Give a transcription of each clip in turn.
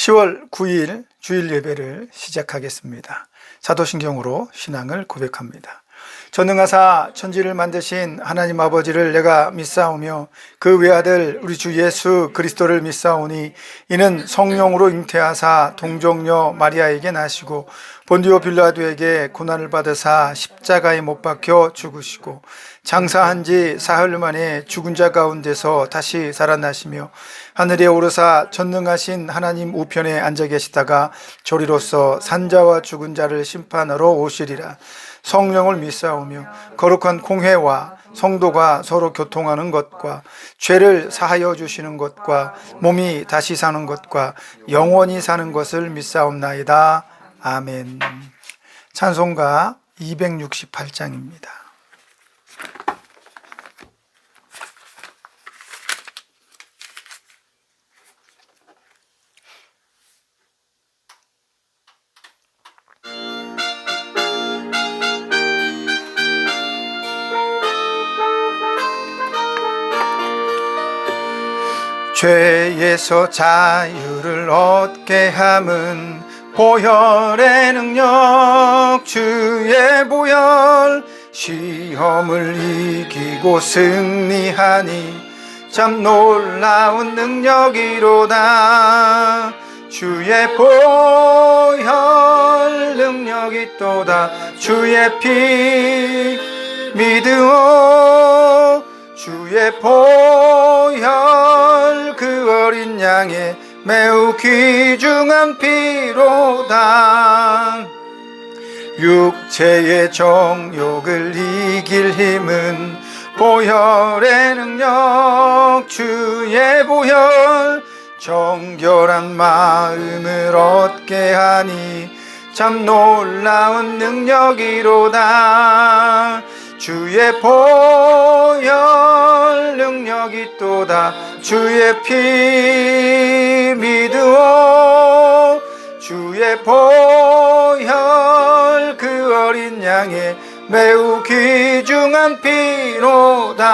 10월 9일 주일 예배를 시작하겠습니다. 사도신경으로 신앙을 고백합니다. 전능하사 천지를 만드신 하나님 아버지를 내가 믿사오며 그 외아들 우리 주 예수 그리스도를 믿사오니 이는 성령으로 잉태하사 동정녀 마리아에게 나시고 본디오 빌라도에게 고난을 받으사 십자가에 못 박혀 죽으시고 장사한 지 사흘 만에 죽은 자 가운데서 다시 살아나시며 하늘에 오르사 전능하신 하나님 우편에 앉아 계시다가 조리로서 산자와 죽은 자를 심판하러 오시리라. 성령을 믿사오며 거룩한 공회와 성도가 서로 교통하는 것과 죄를 사하여 주시는 것과 몸이 다시 사는 것과 영원히 사는 것을 믿사옵나이다. 아멘. 찬송가 268장입니다. 죄에서 자유를 얻게 함은 보혈의 능력 주의 보혈 시험을 이기고 승리하니 참 놀라운 능력이로다. 주의 보혈 능력이 또다. 주의 피 믿으오. 주의 보혈 그 어린 양의 매우 귀중한 피로다. 육체의 정욕을 이길 힘은 보혈의 능력 주의 보혈 정결한 마음을 얻게 하니 참 놀라운 능력이로다. 주의 보혈 능력이 또다. 주의 피 믿으오. 주의 보혈 그 어린 양의 매우 귀중한 피로다.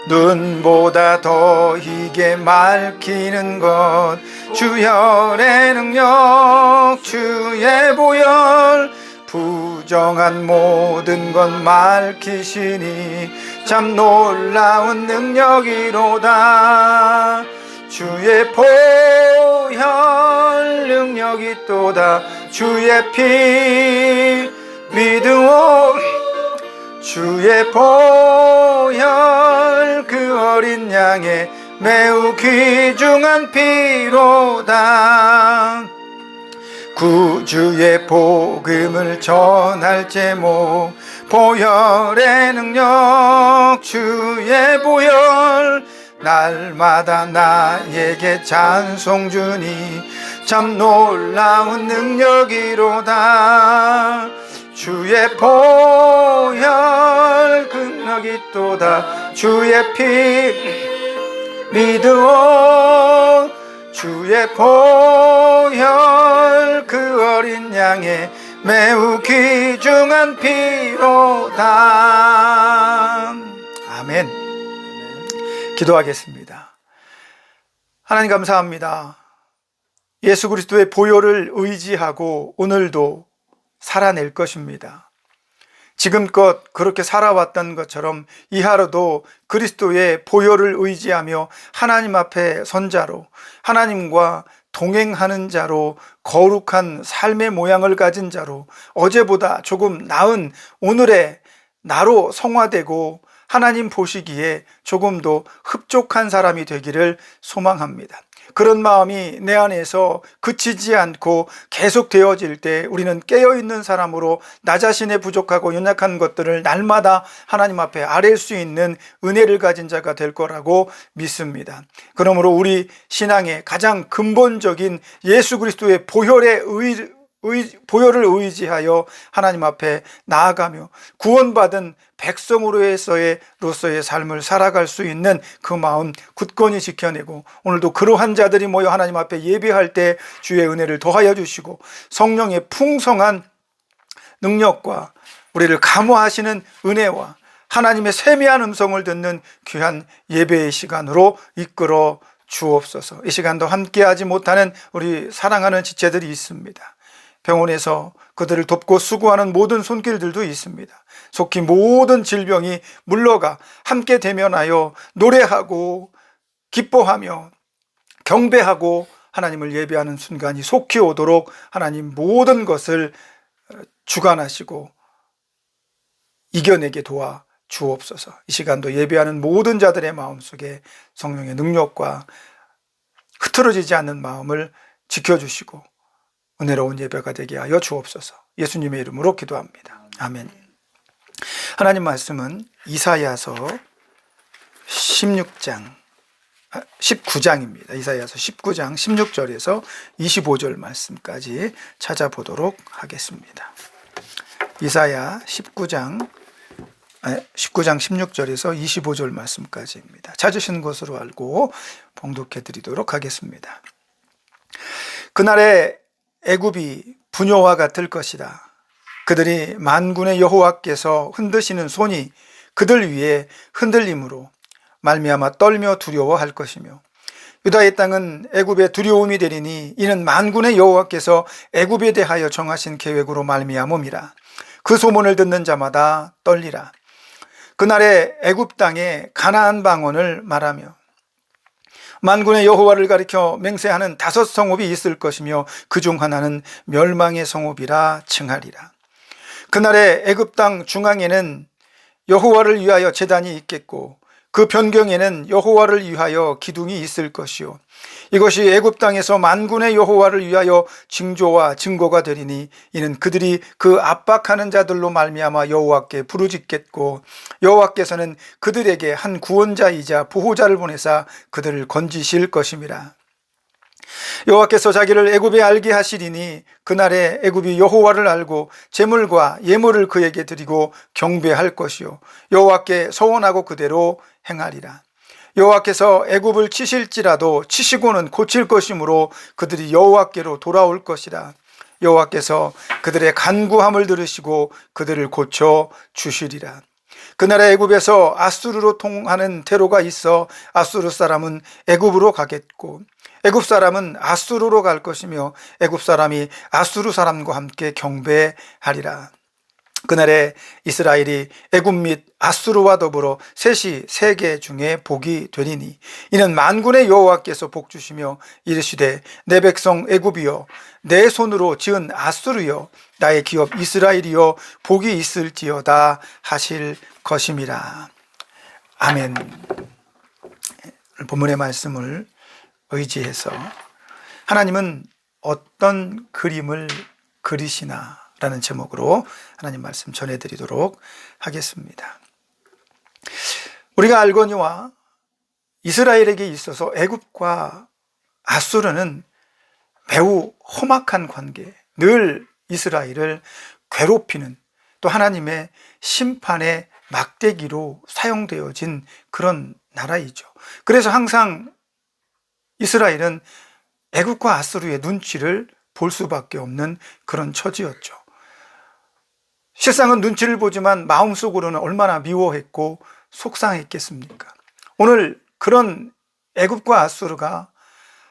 눈보다 더 희게 맑히는 것 주혈의 능력 주의 보혈 부정한 모든 것 맑히시니 참 놀라운 능력이로다. 주의 보혈 능력이 또다. 주의 피 믿으오. 주의 보혈 그 어린 양의 매우 귀중한 피로다. 구주의 복음을 전할 제목 보혈의 능력 주의 보혈 날마다 나에게 찬송 주니 참 놀라운 능력이로다. 주의 보혈 그 능력이 또다. 주의 피 믿으오. 주의 보혈 그 어린 양의 매우 귀중한 피로다. 아멘. 기도하겠습니다. 하나님 감사합니다. 예수 그리스도의 보혈을 의지하고 오늘도 살아낼 것입니다. 지금껏 그렇게 살아왔던 것처럼 이 하루도 그리스도의 보혈을 의지하며 하나님 앞에 선 자로 하나님과 동행하는 자로 거룩한 삶의 모양을 가진 자로 어제보다 조금 나은 오늘의 나로 성화되고 하나님 보시기에 조금 더 흡족한 사람이 되기를 소망합니다. 그런 마음이 내 안에서 그치지 않고 계속 되어질 때 우리는 깨어있는 사람으로 나 자신의 부족하고 연약한 것들을 날마다 하나님 앞에 아뢰 수 있는 은혜를 가진 자가 될 거라고 믿습니다. 그러므로 우리 신앙의 가장 근본적인 예수 그리스도의 보혈을 의지하여 하나님 앞에 나아가며 구원받은 백성으로서의 삶을 살아갈 수 있는 그 마음 굳건히 지켜내고 오늘도 그러한 자들이 모여 하나님 앞에 예배할 때 주의 은혜를 더하여 주시고 성령의 풍성한 능력과 우리를 감화하시는 은혜와 하나님의 세미한 음성을 듣는 귀한 예배의 시간으로 이끌어 주옵소서. 이 시간도 함께하지 못하는 우리 사랑하는 지체들이 있습니다. 병원에서 그들을 돕고 수고하는 모든 손길들도 있습니다. 속히 모든 질병이 물러가 함께 대면하여 노래하고 기뻐하며 경배하고 하나님을 예배하는 순간이 속히 오도록 하나님 모든 것을 주관하시고 이겨내게 도와 주옵소서. 이 시간도 예배하는 모든 자들의 마음속에 성령의 능력과 흐트러지지 않는 마음을 지켜주시고 은혜로운 예배가 되게 하여 주옵소서. 예수님의 이름으로 기도합니다. 아멘. 하나님 말씀은 이사야서 19장입니다. 이사야서 19장 16절에서 25절 말씀까지 찾아보도록 하겠습니다. 이사야 19장 16절에서 25절 말씀까지입니다. 찾으신 것으로 알고 봉독해 드리도록 하겠습니다. 그날에 애굽이 분효와 같을 것이다. 그들이 만군의 여호와께서 흔드시는 손이 그들 위에 흔들림으로 말미암아 떨며 두려워할 것이며 유다의 땅은 애굽의 두려움이 되리니 이는 만군의 여호와께서 애굽에 대하여 정하신 계획으로 말미암음이라. 그 소문을 듣는 자마다 떨리라. 그날에 애굽 땅에 가나안 방언을 말하며 만군의 여호와를 가리켜 맹세하는 5 성읍이 있을 것이며 그중 하나는 멸망의 성읍이라 칭하리라. 그날에 애굽 땅 중앙에는 여호와를 위하여 제단이 있겠고 그 변경에는 여호와를 위하여 기둥이 있을 것이요 이것이 애굽 땅에서 만군의 여호와를 위하여 징조와 증거가 되리니 이는 그들이 그 압박하는 자들로 말미암아 여호와께 부르짖겠고 여호와께서는 그들에게 한 구원자이자 보호자를 보내사 그들을 건지실 것임이라. 여호와께서 자기를 애굽에 알게 하시리니 그날에 애굽이 여호와를 알고 제물과 예물을 그에게 드리고 경배할 것이요 여호와께 서원하고 그대로 행하리라. 여호와께서 애굽을 치실지라도 치시고는 고칠 것이므로 그들이 여호와께로 돌아올 것이라. 여호와께서 그들의 간구함을 들으시고 그들을 고쳐 주시리라. 그날에 애굽에서 아수르로 통하는 대로가 있어 아수르 사람은 애굽으로 가겠고 애굽 사람은 아수르로 갈 것이며 애굽 사람이 아수르 사람과 함께 경배하리라. 그날에 이스라엘이 애굽 및 아수르와 더불어 셋이 세계 중에 복이 되리니 이는 만군의 여호와께서 복주시며 이르시되 내 백성 애굽이여 내 손으로 지은 아수르여 나의 기업 이스라엘이여 복이 있을지어다 하실 것임이라. 아멘. 본문의 말씀을 의지해서 하나님은 어떤 그림을 그리시나 라는 제목으로 하나님 말씀 전해드리도록 하겠습니다. 우리가 알거니와 이스라엘에게 있어서 애굽과 아수르는 매우 험악한 관계, 늘 이스라엘을 괴롭히는 또 하나님의 심판의 막대기로 사용되어진 그런 나라이죠. 그래서 항상 이스라엘은 애굽과 아수르의 눈치를 볼 수밖에 없는 그런 처지였죠. 실상은 눈치를 보지만 마음속으로는 얼마나 미워했고 속상했겠습니까? 오늘 그런 애굽과 아수르가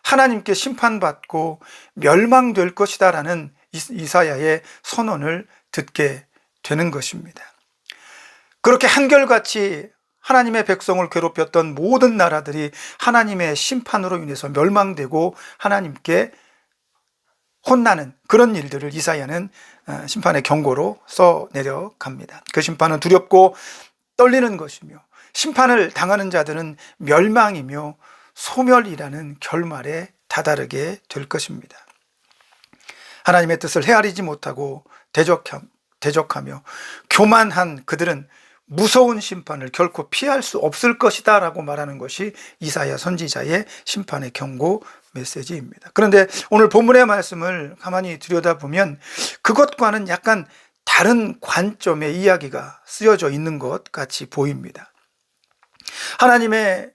하나님께 심판받고 멸망될 것이다 라는 이사야의 선언을 듣게 되는 것입니다. 그렇게 한결같이 하나님의 백성을 괴롭혔던 모든 나라들이 하나님의 심판으로 인해서 멸망되고 하나님께 혼나는 그런 일들을 이사야는 심판의 경고로 써내려 갑니다. 그 심판은 두렵고 떨리는 것이며 심판을 당하는 자들은 멸망이며 소멸이라는 결말에 다다르게 될 것입니다. 하나님의 뜻을 헤아리지 못하고 대적하며 교만한 그들은 무서운 심판을 결코 피할 수 없을 것이다 라고 말하는 것이 이사야 선지자의 심판의 경고 메시지입니다. 그런데 오늘 본문의 말씀을 가만히 들여다보면 그것과는 약간 다른 관점의 이야기가 쓰여져 있는 것 같이 보입니다. 하나님의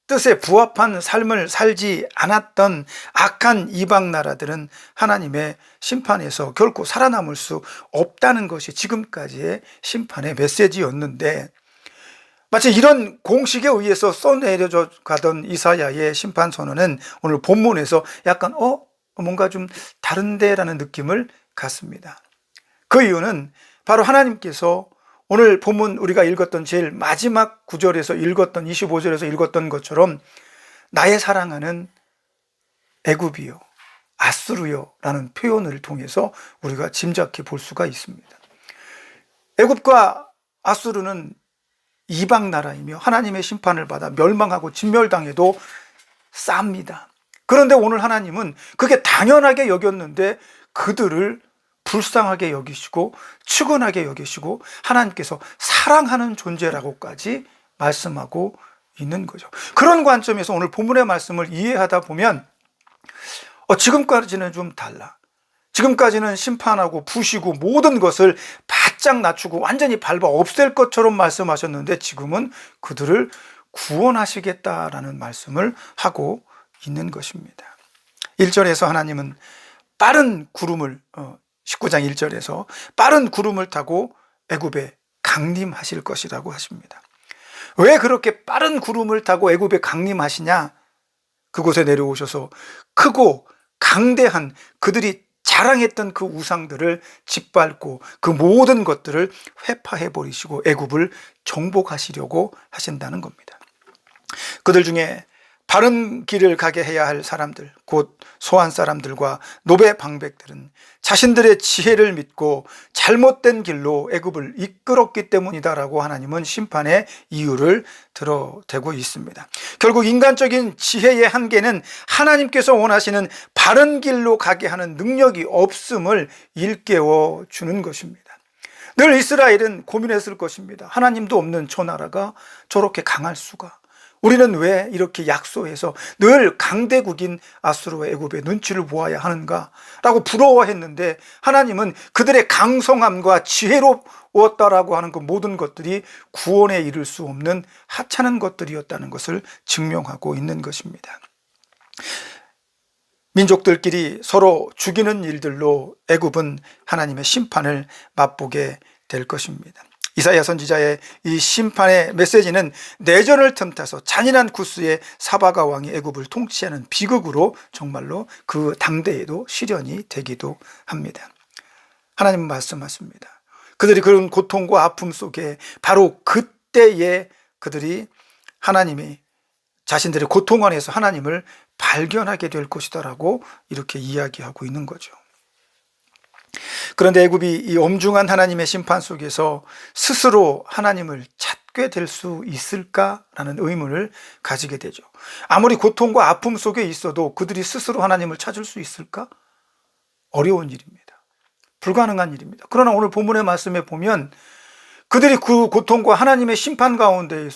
뜻에 부합한 삶을 살지 않았던 악한 이방 나라들은 하나님의 심판에서 결코 살아남을 수 없다는 것이 지금까지의 심판의 메시지였는데 마치 이런 공식에 의해서 써내려져 가던 이사야의 심판 선언은 오늘 본문에서 약간 뭔가 좀 다른데라는 느낌을 갖습니다. 그 이유는 바로 하나님께서 오늘 본문 우리가 읽었던 제일 마지막 구절에서 읽었던 25절에서 읽었던 것처럼 나의 사랑하는 애굽이요 아수르요라는 표현을 통해서 우리가 짐작해 볼 수가 있습니다. 애굽과 아수르는 이방 나라이며 하나님의 심판을 받아 멸망하고 진멸당해도 쌉니다. 그런데 오늘 하나님은 그게 당연하게 여겼는데 그들을 불쌍하게 여기시고 측은하게 여기시고 하나님께서 사랑하는 존재라고까지 말씀하고 있는 거죠. 그런 관점에서 오늘 본문의 말씀을 이해하다 보면 지금까지는 좀 달라. 지금까지는 심판하고 부시고 모든 것을 바짝 낮추고 완전히 밟아 없앨 것처럼 말씀하셨는데 지금은 그들을 구원하시겠다라는 말씀을 하고 있는 것입니다. 1절에서 하나님은 빠른 구름을 19장 1절에서 빠른 구름을 타고 애굽에 강림하실 것이라고 하십니다. 왜 그렇게 빠른 구름을 타고 애굽에 강림하시냐? 그곳에 내려오셔서 크고 강대한 그들이 자랑했던 그 우상들을 짓밟고 그 모든 것들을 회파해 버리시고 애굽을 정복하시려고 하신다는 겁니다. 그들 중에 바른 길을 가게 해야 할 사람들, 곧 소한 사람들과 노베 방백들은 자신들의 지혜를 믿고 잘못된 길로 애굽을 이끌었기 때문이다라고 하나님은 심판의 이유를 들어대고 있습니다. 결국 인간적인 지혜의 한계는 하나님께서 원하시는 바른 길로 가게 하는 능력이 없음을 일깨워 주는 것입니다. 늘 이스라엘은 고민했을 것입니다. 하나님도 없는 저 나라가 저렇게 강할 수가. 우리는 왜 이렇게 약소해서 늘 강대국인 아수르와 애굽의 눈치를 보아야 하는가라고 부러워했는데 하나님은 그들의 강성함과 지혜로웠다라고 하는 그 모든 것들이 구원에 이를 수 없는 하찮은 것들이었다는 것을 증명하고 있는 것입니다. 민족들끼리 서로 죽이는 일들로 애굽은 하나님의 심판을 맛보게 될 것입니다. 이사야 선지자의 이 심판의 메시지는 내전을 틈타서 잔인한 구스의 사바가 왕이 애굽을 통치하는 비극으로 정말로 그 당대에도 실현이 되기도 합니다. 하나님은 말씀하십니다. 그들이 그런 고통과 아픔 속에 바로 그때에 그들이 하나님이 자신들의 고통 안에서 하나님을 발견하게 될 것이다라고 이렇게 이야기하고 있는 거죠. 그런데 애굽이 이 엄중한 하나님의 심판 속에서 스스로 하나님을 찾게 될 수 있을까라는 의문을 가지게 되죠. 아무리 고통과 아픔 속에 있어도 그들이 스스로 하나님을 찾을 수 있을까? 어려운 일입니다. 불가능한 일입니다. 그러나 오늘 본문의 말씀에 보면 그들이 그 고통과 하나님의 심판 가운데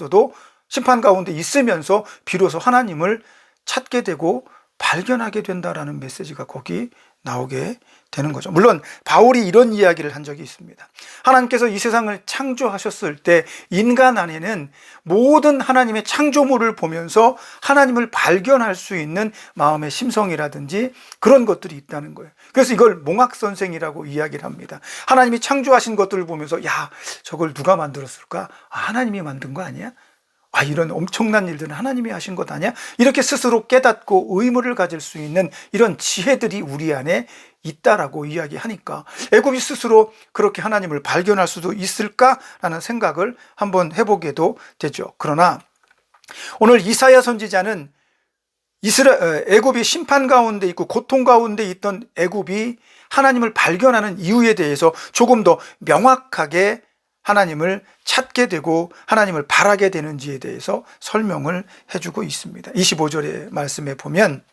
있으면서 비로소 하나님을 찾게 되고 발견하게 된다라는 메시지가 거기 나오게 되는 거죠. 물론 바울이 이런 이야기를 한 적이 있습니다. 하나님께서 이 세상을 창조하셨을 때 인간 안에는 모든 하나님의 창조물을 보면서 하나님을 발견할 수 있는 마음의 심성이라든지 그런 것들이 있다는 거예요. 그래서 이걸 몽학선생이라고 이야기를 합니다. 하나님이 창조하신 것들을 보면서 야, 저걸 누가 만들었을까? 하나님이 만든 거 아니야? 이런 엄청난 일들은 하나님이 하신 것 아니야? 이렇게 스스로 깨닫고 의무를 가질 수 있는 이런 지혜들이 우리 안에 있다라고 이야기하니까 애굽이 스스로 그렇게 하나님을 발견할 수도 있을까라는 생각을 한번 해보게도 되죠. 그러나 오늘 이사야 선지자는 애굽이 심판 가운데 있고 고통 가운데 있던 애굽이 하나님을 발견하는 이유에 대해서 조금 더 명확하게 하나님을 찾게 되고 하나님을 바라게 되는지에 대해서 설명을 해주고 있습니다. 25절의 말씀에 보면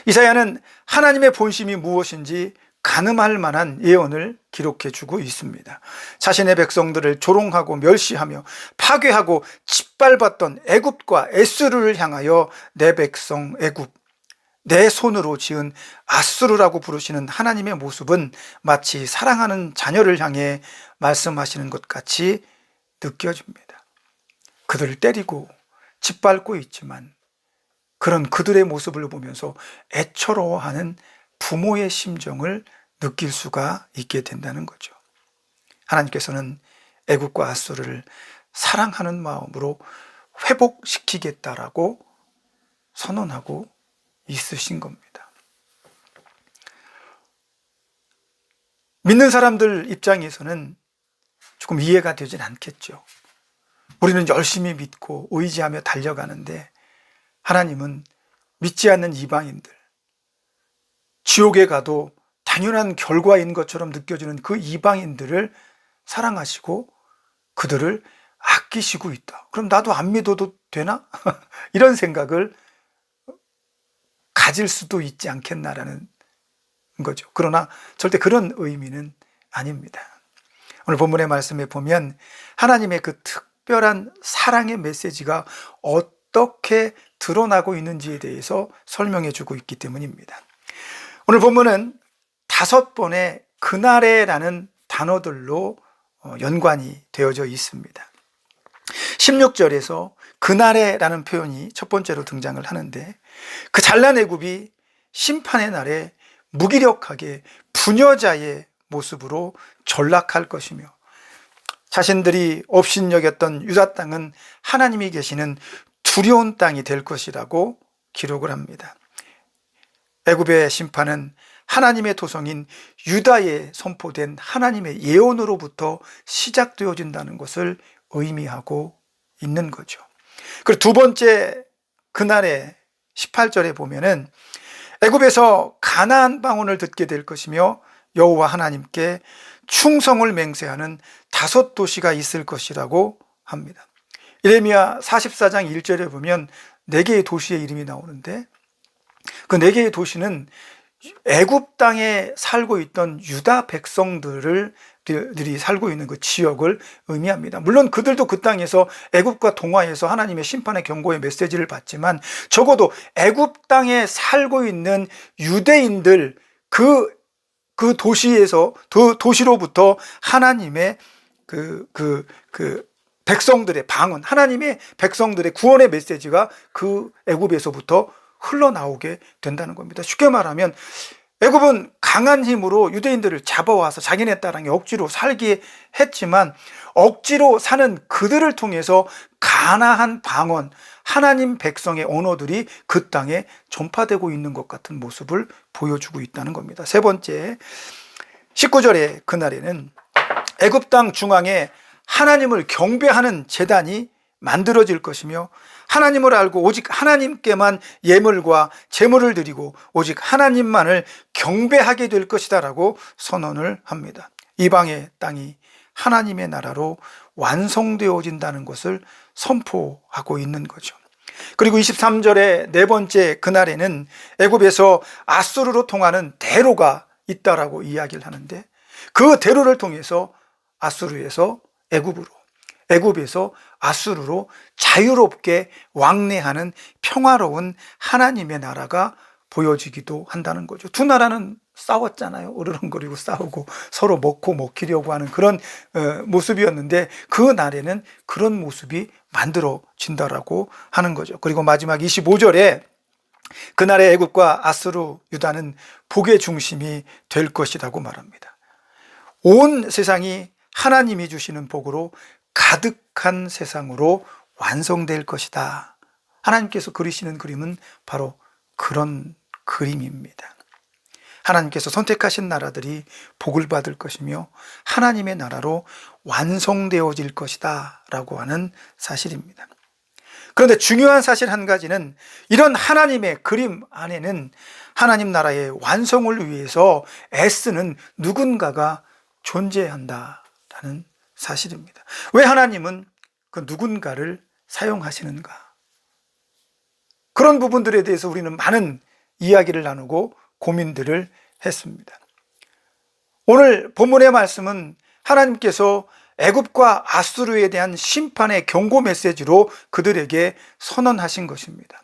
이사야는 하나님의 본심이 무엇인지 가늠할 만한 예언을 기록해 주고 있습니다. 자신의 백성들을 조롱하고 멸시하며 파괴하고 짓밟았던 애굽과 에스루를 향하여 내 백성 애굽, 내 손으로 지은 아수르라고 부르시는 하나님의 모습은 마치 사랑하는 자녀를 향해 말씀하시는 것 같이 느껴집니다. 그들을 때리고 짓밟고 있지만 그런 그들의 모습을 보면서 애처로워하는 부모의 심정을 느낄 수가 있게 된다는 거죠. 하나님께서는 애굽과 아수르를 사랑하는 마음으로 회복시키겠다라고 선언하고 있으신 겁니다. 믿는 사람들 입장에서는 조금 이해가 되진 않겠죠. 우리는 열심히 믿고 의지하며 달려가는데 하나님은 믿지 않는 이방인들, 지옥에 가도 당연한 결과인 것처럼 느껴지는 그 이방인들을 사랑하시고 그들을 아끼시고 있다. 그럼 나도 안 믿어도 되나? 이런 생각을 가질 수도 있지 않겠나라는 거죠. 그러나 절대 그런 의미는 아닙니다. 오늘 본문의 말씀에 보면 하나님의 그 특별한 사랑의 메시지가 어떻게 드러나고 있는지에 대해서 설명해 주고 있기 때문입니다. 오늘 본문은 5번의 그날에라는 단어들로 연관이 되어져 있습니다. 16절에서 그날에라는 표현이 첫 번째로 등장을 하는데 그 잘난 애굽이 심판의 날에 무기력하게 부녀자의 모습으로 전락할 것이며 자신들이 업신여겼던 유다 땅은 하나님이 계시는 두려운 땅이 될 것이라고 기록을 합니다. 애굽의 심판은 하나님의 토성인 유다에 선포된 하나님의 예언으로부터 시작되어진다는 것을 의미하고 있는 거죠. 그리고 두 번째 그날에 18절에 보면은 애굽에서 가나안 방언을 듣게 될 것이며 여호와 하나님께 충성을 맹세하는 5도시가 있을 것이라고 합니다. 예레미야 44장 1절에 보면 4개의 도시의 이름이 나오는데 그 4개의 도시는 애굽 땅에 살고 있던 유다 백성들이 살고 있는 그 지역을 의미합니다. 물론 그들도 그 땅에서 애굽과 동화해서 하나님의 심판의 경고의 메시지를 받지만 적어도 애굽 땅에 살고 있는 유대인들 그 도시에서 도시로부터 하나님의 백성들의 방언, 하나님의 백성들의 구원의 메시지가 그 애굽에서부터 흘러나오게 된다는 겁니다. 쉽게 말하면 애굽은 강한 힘으로 유대인들을 잡아와서 자기네 땅에 억지로 살게 했지만 억지로 사는 그들을 통해서 가나안 방언, 하나님 백성의 언어들이 그 땅에 전파되고 있는 것 같은 모습을 보여주고 있다는 겁니다. 세 번째, 19절의 그날에는 애굽 땅 중앙에 하나님을 경배하는 제단이 만들어질 것이며 하나님을 알고 오직 하나님께만 예물과 제물을 드리고 오직 하나님만을 경배하게 될 것이다 라고 선언을 합니다. 이방의 땅이 하나님의 나라로 완성되어진다는 것을 선포하고 있는 거죠. 그리고 23절의 네 번째 그날에는 애굽에서 아수르로 통하는 대로가 있다라고 이야기를 하는데 그 대로를 통해서 아수르에서 애굽으로, 애굽에서 아수르로 자유롭게 왕래하는 평화로운 하나님의 나라가 보여지기도 한다는 거죠. 두 나라는 싸웠잖아요. 으르렁거리고 싸우고 서로 먹히려고 하는 그런 모습이었는데 그 날에는 그런 모습이 만들어진다라고 하는 거죠. 그리고 마지막 25절에 그날의 애굽과 아수르 유다는 복의 중심이 될 것이라고 말합니다. 온 세상이 하나님이 주시는 복으로 가득한 세상으로 완성될 것이다. 하나님께서 그리시는 그림은 바로 그런 그림입니다. 하나님께서 선택하신 나라들이 복을 받을 것이며 하나님의 나라로 완성되어질 것이다 라고 하는 사실입니다. 그런데 중요한 사실 한 가지는 이런 하나님의 그림 안에는 하나님 나라의 완성을 위해서 애쓰는 누군가가 존재한다라는 사실입니다. 왜 하나님은 그 누군가를 사용하시는가? 그런 부분들에 대해서 우리는 많은 이야기를 나누고 고민들을 했습니다. 오늘 본문의 말씀은 하나님께서 애굽과 아수르에 대한 심판의 경고 메시지로 그들에게 선언하신 것입니다.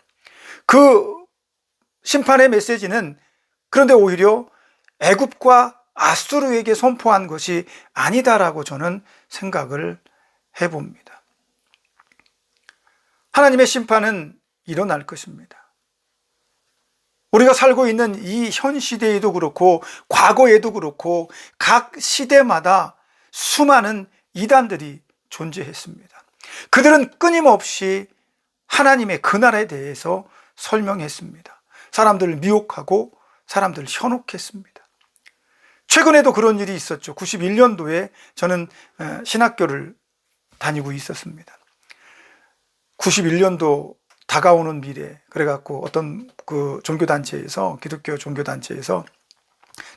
그 심판의 메시지는 그런데 오히려 애굽과 아수르에게 선포한 것이 아니다라고 저는 생각을 해봅니다. 하나님의 심판은 일어날 것입니다. 우리가 살고 있는 이 현 시대에도 그렇고 과거에도 그렇고 각 시대마다 수많은 이단들이 존재했습니다. 그들은 끊임없이 하나님의 그 나라에 대해서 설명했습니다. 사람들을 미혹하고 사람들을 현혹했습니다. 최근에도 그런 일이 있었죠. 91년도에 저는 신학교를 다니고 있었습니다. 91년도 다가오는 미래, 그래갖고 어떤 그 종교단체에서, 기독교 종교단체에서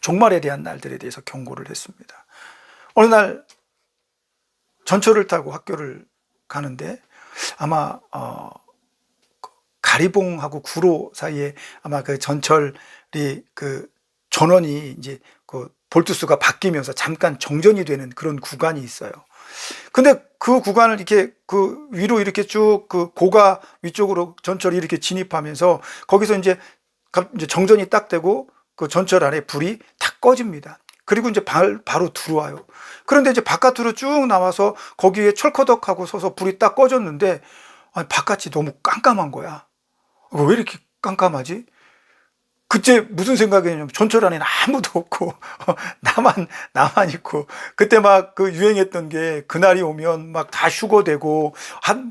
종말에 대한 날들에 대해서 경고를 했습니다. 어느 날 전철을 타고 학교를 가는데 아마 가리봉하고 구로 사이에 아마 그 전철이 그 전원이 이제 그 볼트수가 바뀌면서 잠깐 정전이 되는 그런 구간이 있어요. 근데 그 구간을 이렇게 그 위로 이렇게 쭉 그 고가 위쪽으로 전철이 이렇게 진입하면서 거기서 이제 정전이 딱 되고 그 전철 안에 불이 탁 꺼집니다. 그리고 이제 바로 들어와요. 그런데 이제 바깥으로 쭉 나와서 거기에 철커덕하고 서서 불이 딱 꺼졌는데 아니, 바깥이 너무 깜깜한 거야. 왜 이렇게 깜깜하지? 그때 무슨 생각이냐면 전철 안에는 아무도 없고 나만 있고, 그때 막 그 유행했던 게 그날이 오면 막 다 휴거되고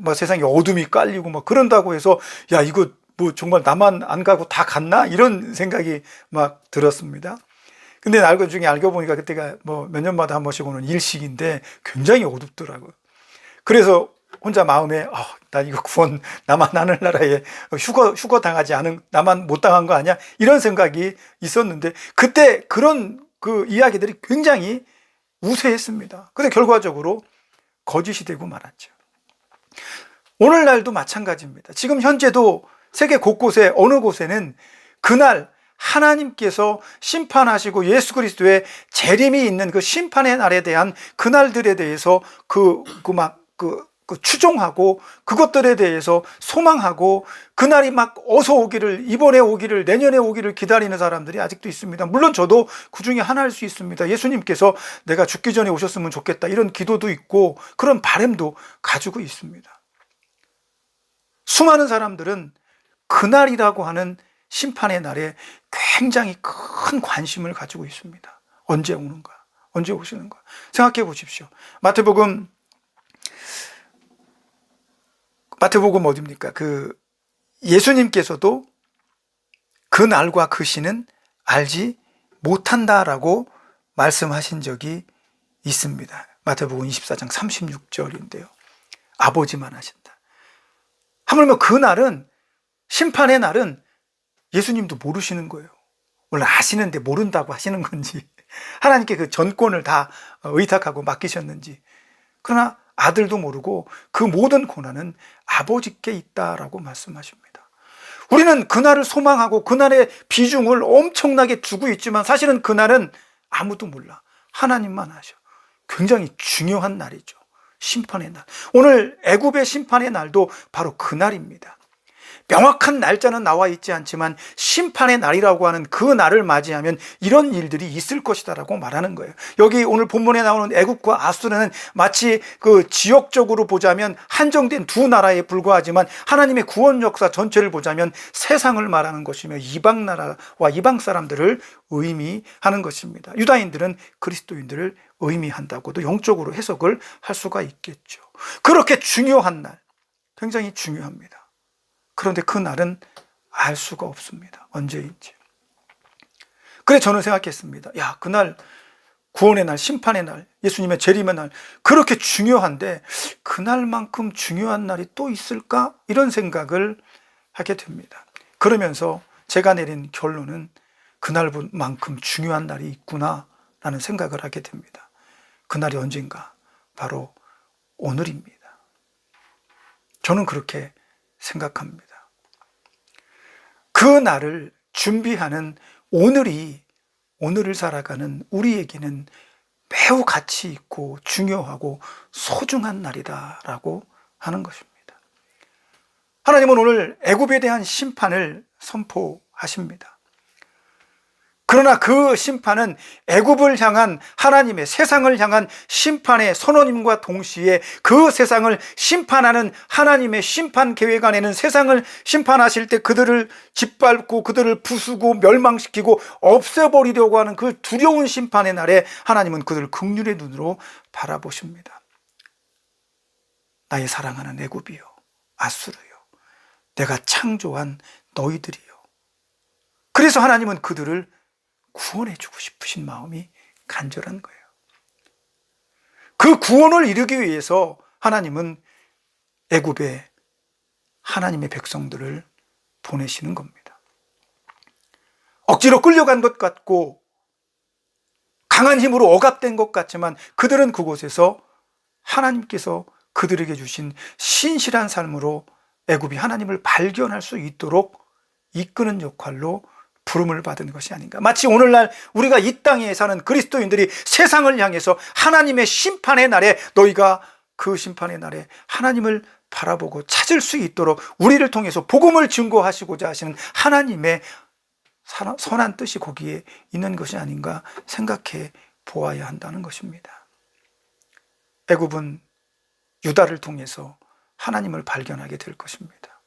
막 세상에 어둠이 깔리고 막 그런다고 해서 야 이거 뭐 정말 나만 안 가고 다 갔나 이런 생각이 막 들었습니다. 근데 알고 보니까 그때가 뭐 몇 년마다 한 번씩 오는 일식인데 굉장히 어둡더라고요. 그래서 혼자 마음에 나 이거 구원 나만 하늘나라에 휴거 당하지 않은, 나만 못 당한 거 아니야? 이런 생각이 있었는데 그때 그런 그 이야기들이 굉장히 우세했습니다. 근데 결과적으로 거짓이 되고 말았죠. 오늘날도 마찬가지입니다. 지금 현재도 세계 곳곳에 어느 곳에는 그날 하나님께서 심판하시고 예수 그리스도의 재림이 있는 그 심판의 날에 대한 그날들에 대해서 추종하고 그것들에 대해서 소망하고 그날이 막 어서 오기를, 이번에 오기를, 내년에 오기를 기다리는 사람들이 아직도 있습니다. 물론 저도 그 중에 하나일 수 있습니다. 예수님께서 내가 죽기 전에 오셨으면 좋겠다 이런 기도도 있고 그런 바람도 가지고 있습니다. 수많은 사람들은 그날이라고 하는 심판의 날에 굉장히 큰 관심을 가지고 있습니다. 언제 오는가? 언제 오시는가? 생각해 보십시오. 마태복음 어디입니까? 그 예수님께서도 그 날과 그 시는 알지 못한다라고 말씀하신 적이 있습니다. 마태복음 24장 36절인데요. 아버지만 하신다. 하물며 그 날은, 심판의 날은 예수님도 모르시는 거예요. 원래 아시는데 모른다고 하시는 건지, 하나님께 그 전권을 다 의탁하고 맡기셨는지. 그러나 아들도 모르고 그 모든 고난은 아버지께 있다라고 말씀하십니다. 우리는 그날을 소망하고 그날의 비중을 엄청나게 두고 있지만 사실은 그날은 아무도 몰라. 하나님만 아셔. 굉장히 중요한 날이죠. 심판의 날. 오늘 애굽의 심판의 날도 바로 그날입니다. 명확한 날짜는 나와 있지 않지만 심판의 날이라고 하는 그 날을 맞이하면 이런 일들이 있을 것이다라고 말하는 거예요. 여기 오늘 본문에 나오는 애굽과 아수르는 마치 그 지역적으로 보자면 한정된 두 나라에 불과하지만 하나님의 구원 역사 전체를 보자면 세상을 말하는 것이며 이방 나라와 이방 사람들을 의미하는 것입니다. 유다인들은 그리스도인들을 의미한다고도 영적으로 해석을 할 수가 있겠죠. 그렇게 중요한 날, 굉장히 중요합니다. 그런데 그 날은 알 수가 없습니다. 언제인지. 그래 저는 생각했습니다. 야, 그날 구원의 날, 심판의 날, 예수님의 재림의 날 그렇게 중요한데 그날만큼 중요한 날이 또 있을까? 이런 생각을 하게 됩니다. 그러면서 제가 내린 결론은 그날만큼 중요한 날이 있구나 라는 생각을 하게 됩니다. 그날이 언젠가? 바로 오늘입니다. 저는 그렇게 생각합니다. 그 날을 준비하는 오늘을 살아가는 우리에게는 매우 가치 있고 중요하고 소중한 날이다라고 하는 것입니다. 하나님은 오늘 애굽에 대한 심판을 선포하십니다. 그러나 그 심판은 애굽을 향한 하나님의, 세상을 향한 심판의 선언임과 동시에 그 세상을 심판하는 하나님의 심판 계획 안에는 세상을 심판하실 때 그들을 짓밟고 그들을 부수고 멸망시키고 없애버리려고 하는 그 두려운 심판의 날에 하나님은 그들을 긍휼의 눈으로 바라보십니다. 나의 사랑하는 애굽이요, 아수르요, 내가 창조한 너희들이요. 그래서 하나님은 그들을 구원해 주고 싶으신 마음이 간절한 거예요. 그 구원을 이루기 위해서 하나님은 애굽에 하나님의 백성들을 보내시는 겁니다. 억지로 끌려간 것 같고 강한 힘으로 억압된 것 같지만 그들은 그곳에서 하나님께서 그들에게 주신 신실한 삶으로 애굽이 하나님을 발견할 수 있도록 이끄는 역할로 부름을 받은 것이 아닌가. 마치 오늘날 우리가 이 땅에 사는 그리스도인들이 세상을 향해서 하나님의 심판의 날에 너희가 그 심판의 날에 하나님을 바라보고 찾을 수 있도록 우리를 통해서 복음을 증거하시고자 하시는 하나님의 선한 뜻이 거기에 있는 것이 아닌가 생각해 보아야 한다는 것입니다. 애굽은 유다를 통해서 하나님을 발견하게 될 것입니다.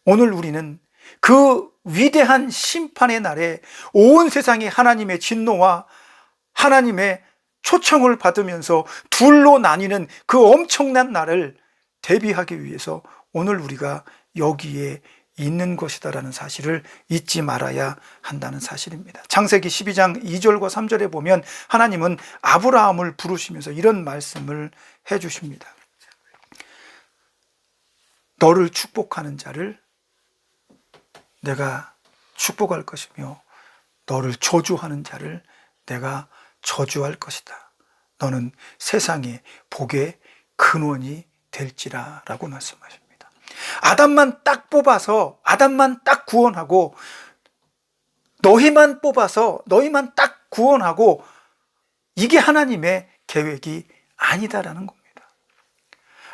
오늘 우리는 그 위대한 심판의 날에 온 세상이 하나님의 진노와 하나님의 초청을 받으면서 둘로 나뉘는 그 엄청난 날을 대비하기 위해서 오늘 우리가 여기에 있는 것이다라는 사실을 잊지 말아야 한다는 사실입니다. 창세기 12장 2절과 3절에 보면 하나님은 아브라함을 부르시면서 이런 말씀을 해주십니다. 너를 축복하는 자를 내가 축복할 것이며 너를 저주하는 자를 내가 저주할 것이다. 너는 세상의 복의 근원이 될지라 라고 말씀하십니다. 아담만 딱 뽑아서 아담만 딱 구원하고 너희만 뽑아서 너희만 딱 구원하고 이게 하나님의 계획이 아니다라는 겁니다.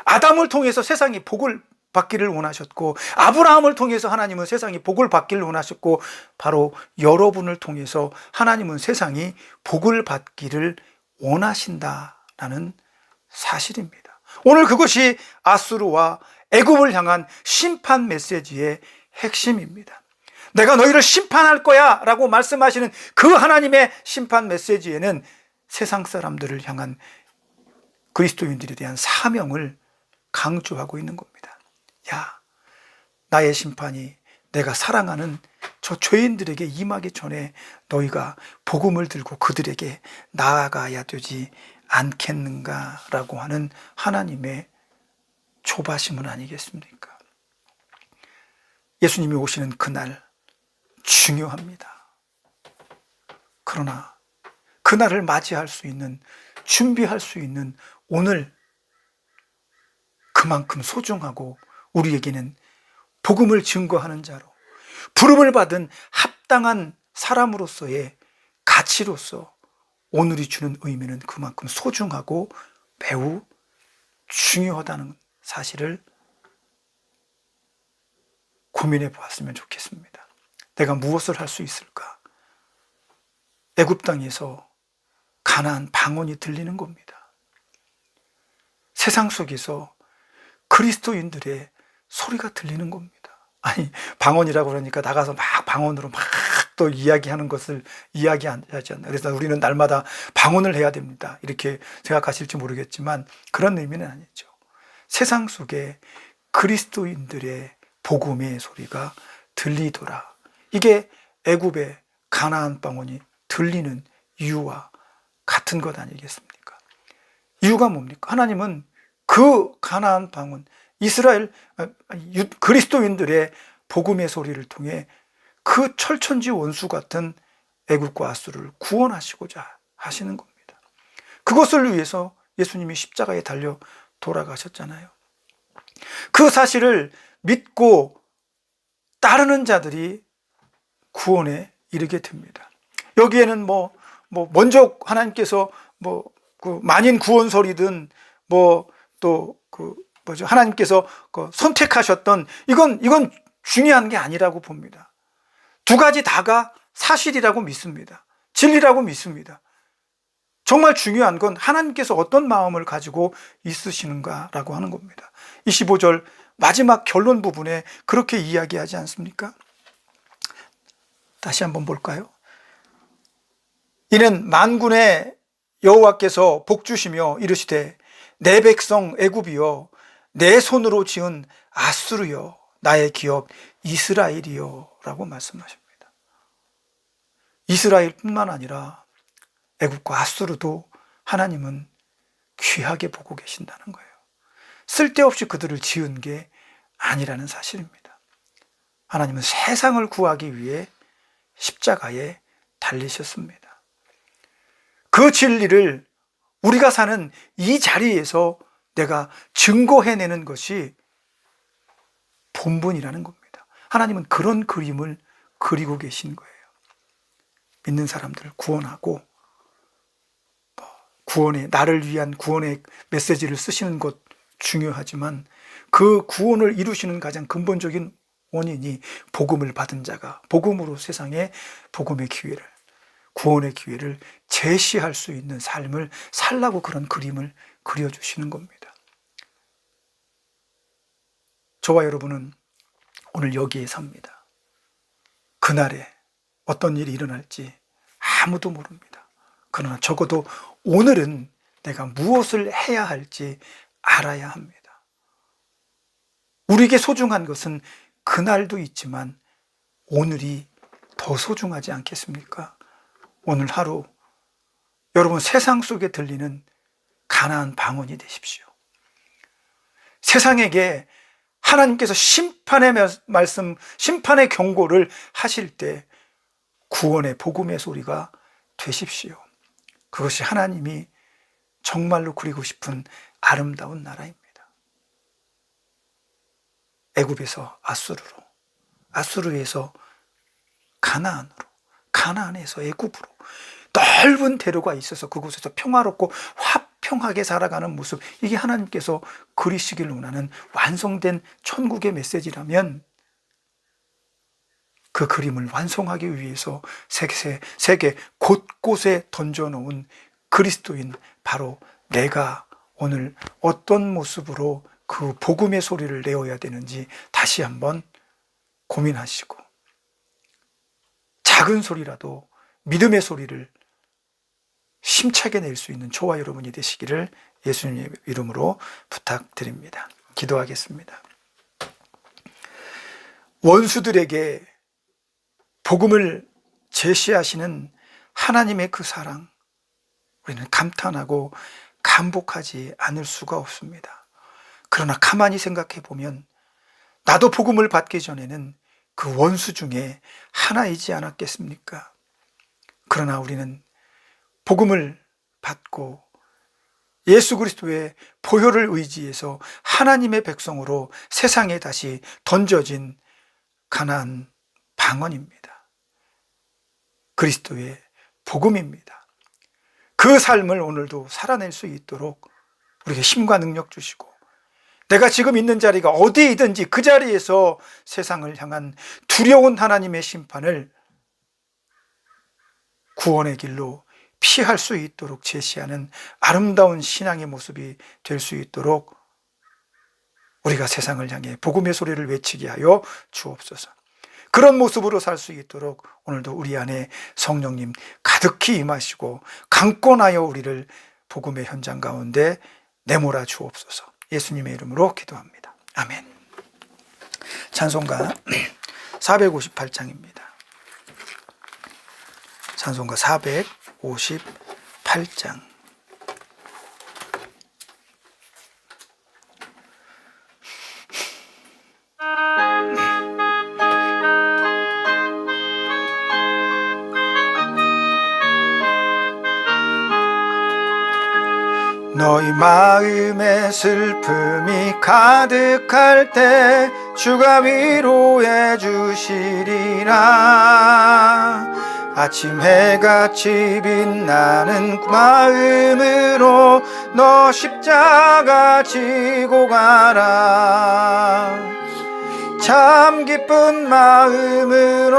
아담을 통해서 세상이 복을 받기를 원하셨고 아브라함을 통해서 하나님은 세상이 복을 받기를 원하셨고 바로 여러분을 통해서 하나님은 세상이 복을 받기를 원하신다라는 사실입니다. 오늘 그것이 아수르와 애굽을 향한 심판 메시지의 핵심입니다. 내가 너희를 심판할 거야 라고 말씀하시는 그 하나님의 심판 메시지에는 세상 사람들을 향한 그리스도인들에 대한 사명을 강조하고 있는 겁니다. 야, 나의 심판이 내가 사랑하는 저 죄인들에게 임하기 전에 너희가 복음을 들고 그들에게 나아가야 되지 않겠는가 라고 하는 하나님의 조바심은 아니겠습니까? 예수님이 오시는 그날 중요합니다. 그러나 그날을 맞이할 수 있는, 준비할 수 있는 오늘 그만큼 소중하고 우리에게는 복음을 증거하는 자로 부름을 받은 합당한 사람으로서의 가치로서 오늘이 주는 의미는 그만큼 소중하고 매우 중요하다는 사실을 고민해 보았으면 좋겠습니다. 내가 무엇을 할 수 있을까? 애굽 땅에서 가나안 방언이 들리는 겁니다. 세상 속에서 그리스도인들의 소리가 들리는 겁니다. 아니, 방언이라고 그러니까 나가서 막 방언으로 막 또 이야기하는 것을 이야기하지 않나. 그래서 우리는 날마다 방언을 해야 됩니다. 이렇게 생각하실지 모르겠지만 그런 의미는 아니죠. 세상 속에 그리스도인들의 복음의 소리가 들리더라. 이게 애굽의 가나안 방언이 들리는 이유와 같은 것 아니겠습니까? 이유가 뭡니까? 하나님은 그 가나안 방언, 이스라엘 그리스도인들의 복음의 소리를 통해 그 철천지 원수 같은 애굽과 아수르를 구원하시고자 하시는 겁니다. 그것을 위해서 예수님이 십자가에 달려 돌아가셨잖아요. 그 사실을 믿고 따르는 자들이 구원에 이르게 됩니다. 여기에는 먼저 하나님께서 그 만인 구원설이든 하나님께서 선택하셨던 이건 중요한 게 아니라고 봅니다. 두 가지 다가 사실이라고 믿습니다. 진리라고 믿습니다. 정말 중요한 건 하나님께서 어떤 마음을 가지고 있으시는가라고 하는 겁니다. 25절 마지막 결론 부분에 그렇게 이야기하지 않습니까? 다시 한번 볼까요? 이는 만군의 여호와께서 복 주시며 이르시되 내 백성 애굽이여, 내 손으로 지은 아수르여, 나의 기업 이스라엘이여 라고 말씀하십니다. 이스라엘뿐만 아니라 애굽과 아수르도 하나님은 귀하게 보고 계신다는 거예요. 쓸데없이 그들을 지은 게 아니라는 사실입니다. 하나님은 세상을 구하기 위해 십자가에 달리셨습니다. 그 진리를 우리가 사는 이 자리에서 내가 증거해내는 것이 본분이라는 겁니다. 하나님은 그런 그림을 그리고 계신 거예요. 믿는 사람들을 구원하고 구원의, 나를 위한 구원의 메시지를 쓰시는 것 중요하지만 그 구원을 이루시는 가장 근본적인 원인이 복음을 받은 자가 복음으로 세상에 복음의 기회를, 구원의 기회를 제시할 수 있는 삶을 살라고 그런 그림을 그려주시는 겁니다. 저와 여러분은 오늘 여기에 삽니다. 그날에 어떤 일이 일어날지 아무도 모릅니다. 그러나 적어도 오늘은 내가 무엇을 해야 할지 알아야 합니다. 우리에게 소중한 것은 그날도 있지만 오늘이 더 소중하지 않겠습니까? 오늘 하루 여러분 세상 속에 들리는 가나안 방언이 되십시오. 세상에게 하나님께서 심판의 말씀, 심판의 경고를 하실 때 구원의 복음의 소리가 되십시오. 그것이 하나님이 정말로 그리고 싶은 아름다운 나라입니다. 애굽에서 아수르로, 아수르에서 가나안으로, 가나안에서 애굽으로 넓은 대로가 있어서 그곳에서 평화롭고 화평하게 살아가는 모습, 이게 하나님께서 그리시기를 원하는 완성된 천국의 메시지라면 그 그림을 완성하기 위해서 세계 곳곳에 던져놓은 그리스도인 바로 내가 오늘 어떤 모습으로 그 복음의 소리를 내어야 되는지 다시 한번 고민하시고 작은 소리라도 믿음의 소리를 힘차게 낼 수 있는 저와 여러분이 되시기를 예수님의 이름으로 부탁드립니다. 기도하겠습니다. 원수들에게 복음을 제시하시는 하나님의 그 사랑, 우리는 감탄하고 감복하지 않을 수가 없습니다. 그러나 가만히 생각해 보면 나도 복음을 받기 전에는 그 원수 중에 하나이지 않았겠습니까? 그러나 우리는 복음을 받고 예수 그리스도의 보혈을 의지해서 하나님의 백성으로 세상에 다시 던져진 가나안 방언입니다. 그리스도의 복음입니다. 그 삶을 오늘도 살아낼 수 있도록 우리에게 힘과 능력 주시고 내가 지금 있는 자리가 어디이든지 그 자리에서 세상을 향한 두려운 하나님의 심판을 구원의 길로 피할 수 있도록 제시하는 아름다운 신앙의 모습이 될 수 있도록 우리가 세상을 향해 복음의 소리를 외치게 하여 주옵소서. 그런 모습으로 살 수 있도록 오늘도 우리 안에 성령님 가득히 임하시고 강권하여 우리를 복음의 현장 가운데 내몰아 주옵소서. 예수님의 이름으로 기도합니다. 아멘. 찬송가 458장입니다. 찬송가 458장. 너희 마음에 슬픔이 가득할 때 주가 위로해 주시리라. 아침 해같이 빛나는 마음으로 너 십자가 지고 가라. 참 기쁜 마음으로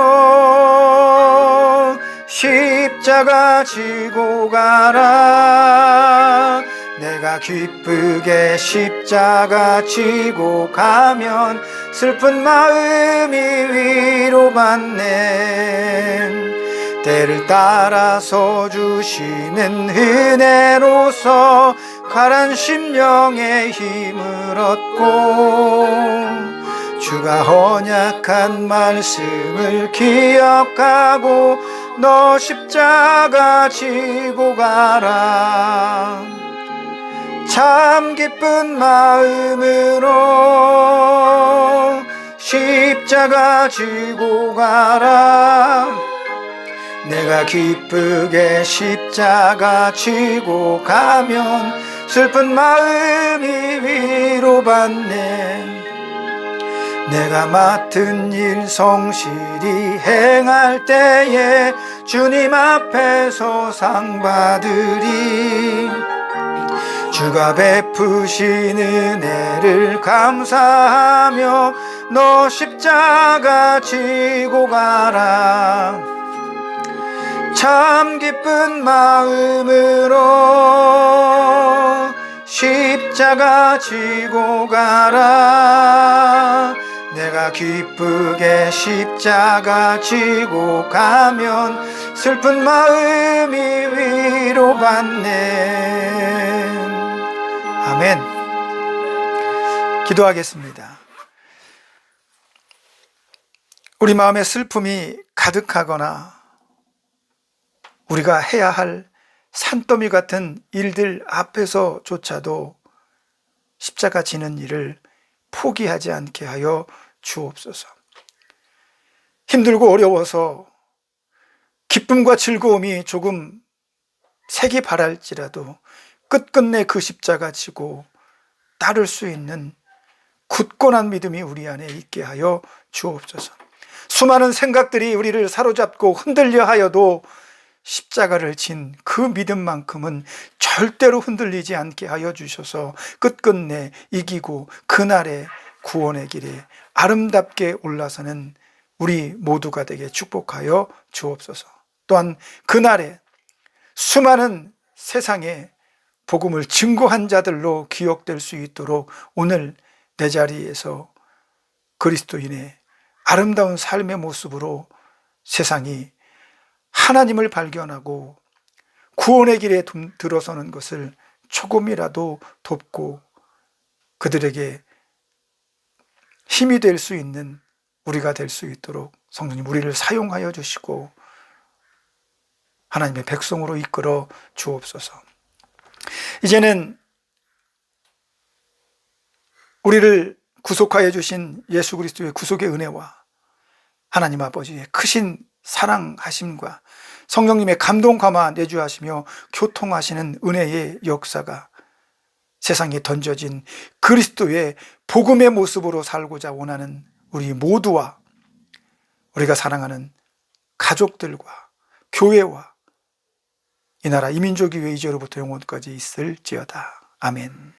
십자가 지고 가라. 내가 기쁘게 십자가 지고 가면 슬픈 마음이 위로받네. 때를 따라서 주시는 은혜로서 가란 심령의 힘을 얻고 주가 언약한 말씀을 기억하고 너 십자가 지고 가라. 참 기쁜 마음으로 십자가 지고 가라. 내가 기쁘게 십자가 지고 가면 슬픈 마음이 위로받네. 내가 맡은 일 성실히 행할 때에 주님 앞에서 상 받으리. 주가 베푸신 은혜를 감사하며 너 십자가 지고 가라. 참 기쁜 마음으로 십자가 지고 가라. 내가 기쁘게 십자가 지고 가면 슬픈 마음이 위로받네. 아멘. 기도하겠습니다. 우리 마음에 슬픔이 가득하거나 우리가 해야 할 산더미 같은 일들 앞에서조차도 십자가 지는 일을 포기하지 않게 하여 주옵소서. 힘들고 어려워서 기쁨과 즐거움이 조금 색이 바랄지라도 끝끝내 그 십자가 지고 따를 수 있는 굳건한 믿음이 우리 안에 있게 하여 주옵소서. 수많은 생각들이 우리를 사로잡고 흔들려 하여도 십자가를 진 그 믿음만큼은 절대로 흔들리지 않게 하여 주셔서 끝끝내 이기고 그날의 구원의 길에 아름답게 올라서는 우리 모두가 되게 축복하여 주옵소서. 또한 그날에 수많은 세상에 복음을 증거한 자들로 기억될 수 있도록 오늘 내 자리에서 그리스도인의 아름다운 삶의 모습으로 세상이 하나님을 발견하고 구원의 길에 들어서는 것을 조금이라도 돕고 그들에게 힘이 될 수 있는 우리가 될 수 있도록 성령님 우리를 사용하여 주시고 하나님의 백성으로 이끌어 주옵소서. 이제는 우리를 구속하여 주신 예수 그리스도의 구속의 은혜와 하나님 아버지의 크신 사랑하심과 성령님의 감동 감화 내주하시며 교통하시는 은혜의 역사가 세상에 던져진 그리스도의 복음의 모습으로 살고자 원하는 우리 모두와 우리가 사랑하는 가족들과 교회와 이 나라 이민족이 왜 이제로부터 영원까지 있을지어다. 아멘.